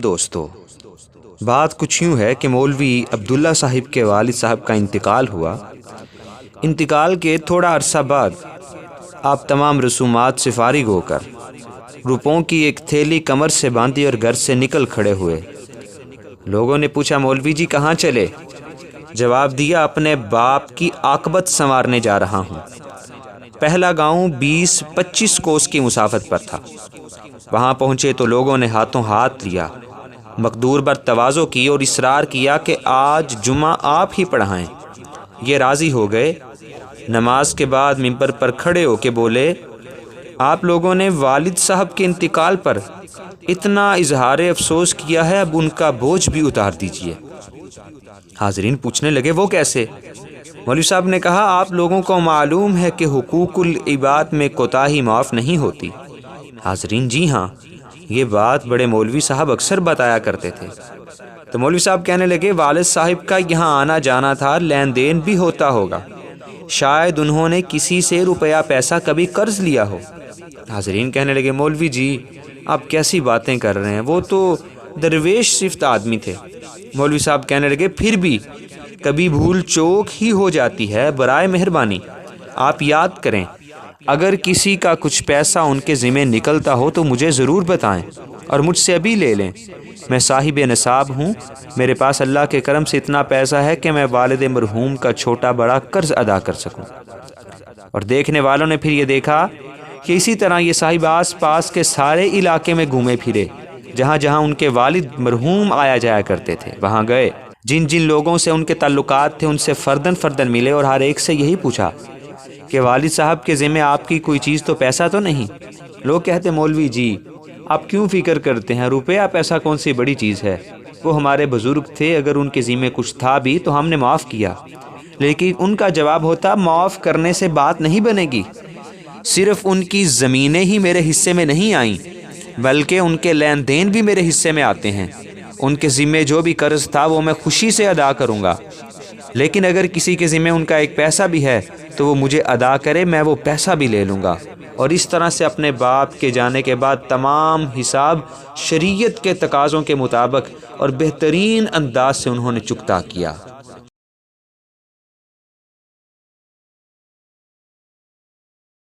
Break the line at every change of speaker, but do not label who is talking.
دوستو، بات کچھ یوں ہے کہ مولوی عبداللہ صاحب کے والد صاحب کا انتقال ہوا۔ انتقال کے تھوڑا عرصہ بعد آپ تمام رسومات سے فارغ ہو کر روپوں کی ایک تھیلی کمر سے باندھی اور گھر سے نکل کھڑے ہوئے۔ لوگوں نے پوچھا، مولوی جی کہاں چلے؟ جواب دیا، اپنے باپ کی عاقبت سنوارنے جا رہا ہوں۔ پہلا گاؤں 20-25 کوس کی مسافت پر تھا۔ وہاں پہنچے تو لوگوں نے ہاتھوں ہاتھ لیا، مقدور بر تواضع کی اور اصرار کیا کہ آج جمعہ آپ ہی پڑھائیں۔ یہ راضی ہو گئے۔ نماز کے بعد ممبر پر کھڑے ہو کے بولے، آپ لوگوں نے والد صاحب کے انتقال پر اتنا اظہار افسوس کیا ہے، اب ان کا بوجھ بھی اتار دیجیے۔ حاضرین پوچھنے لگے، وہ کیسے؟ مولوی صاحب نے کہا، آپ لوگوں کو معلوم ہے کہ حقوق العباد میں کوتاہی معاف نہیں ہوتی۔ حاضرین، جی ہاں، یہ بات بڑے مولوی صاحب اکثر بتایا کرتے تھے۔ تو مولوی صاحب کہنے لگے، والد صاحب کا یہاں آنا جانا تھا، لین دین بھی ہوتا ہوگا، شاید انہوں نے کسی سے روپیہ پیسہ کبھی قرض لیا ہو۔ حاضرین کہنے لگے، مولوی جی آپ کیسی باتیں کر رہے ہیں، وہ تو درویش صفت آدمی تھے۔ مولوی صاحب کہنے لگے، پھر بھی کبھی بھول چوک ہی ہو جاتی ہے، برائے مہربانی آپ یاد کریں، اگر کسی کا کچھ پیسہ ان کے ذمہ نکلتا ہو تو مجھے ضرور بتائیں اور مجھ سے ابھی لے لیں۔ میں صاحب نصاب ہوں، میرے پاس اللہ کے کرم سے اتنا پیسہ ہے کہ میں والد مرحوم کا چھوٹا بڑا قرض ادا کر سکوں۔ اور دیکھنے والوں نے پھر یہ دیکھا کہ اسی طرح یہ صاحب آس پاس کے سارے علاقے میں گھومے پھرے، جہاں جہاں ان کے والد مرحوم آیا جایا کرتے تھے وہاں گئے، جن جن لوگوں سے ان کے تعلقات تھے ان سے فردن فردن ملے اور ہر ایک سے یہی پوچھا کہ والد صاحب کے ذمہ آپ کی کوئی چیز تو پیسہ تو نہیں؟ لوگ کہتے، مولوی جی آپ کیوں فکر کرتے ہیں، روپیہ پیسہ کون سی بڑی چیز ہے، وہ ہمارے بزرگ تھے، اگر ان کے ذمہ کچھ تھا بھی تو ہم نے معاف کیا۔ لیکن ان کا جواب ہوتا، معاف کرنے سے بات نہیں بنے گی، صرف ان کی زمینیں ہی میرے حصے میں نہیں آئیں بلکہ ان کے لین دین بھی میرے حصے میں آتے ہیں، ان کے ذمہ جو بھی قرض تھا وہ میں خوشی سے ادا کروں گا، لیکن اگر کسی کے ذمہ ان کا ایک پیسہ بھی ہے تو وہ مجھے ادا کرے، میں وہ پیسہ بھی لے لوں گا۔ اور اس طرح سے اپنے باپ کے جانے کے بعد تمام حساب شریعت کے تقاضوں کے مطابق اور بہترین انداز سے انہوں نے چکتا کیا۔